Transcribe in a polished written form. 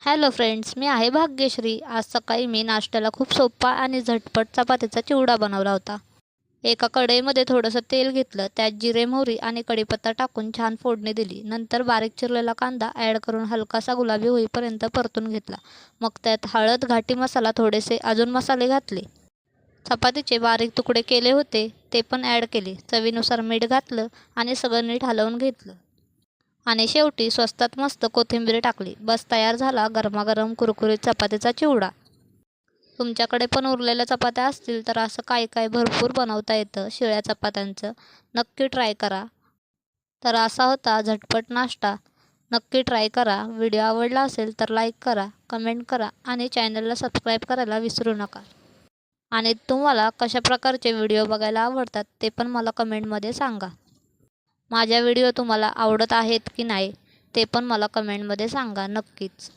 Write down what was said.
Hello friends, मी आहे भाग्यश्री. आज सकाळी मी नाश्त्याला खूप सोपा आणि झटपट चपातीचा चिवडा बनवला होता. एका कढईमध्ये थोडंसं तेल घेतलं, त्यात जिरे, मोहरी आणि कढीपत्ता टाकून छान फोडणी दिली. नंतर बारीक चिरलेला कांदा ॲड करून हलकासा गुलाबी होईपर्यंत परतून घेतला. मग त्यात हळद, घाटी मसाला, थोडेसे अजून मसाले घातले. चपातीचे बारीक तुकडे केले होते ते पण ॲड केले. चवीनुसार मीठ घातलं आणि सगळं नीट हलवून घेतलं. आणि शेवटी स्वस्तात मस्त कोथिंबीर टाकली. बस तयार झाला गरमागरम कुरकुरीत चपातीचा चिवडा. तुमच्याकडे पण उरलेल्या चपात्या असतील तर असं काय काय भरपूर बनवता येतं शिळ्या चपात्यांचं. नक्की ट्राय करा. तर असा होता झटपट नाश्ता. नक्की ट्राय करा. व्हिडिओ आवडला असेल तर लाईक करा, कमेंट करा आणि चॅनलला सबस्क्राईब करायला विसरू नका. आणि तुम्हाला कशा प्रकारचे व्हिडिओ बघायला आवडतात ते पण मला कमेंटमध्ये सांगा. माझ्या व्हिडिओ तुम्हाला आवडत आहेत की नाही ते पण मला कमेंटमध्ये सांगा नक्कीच.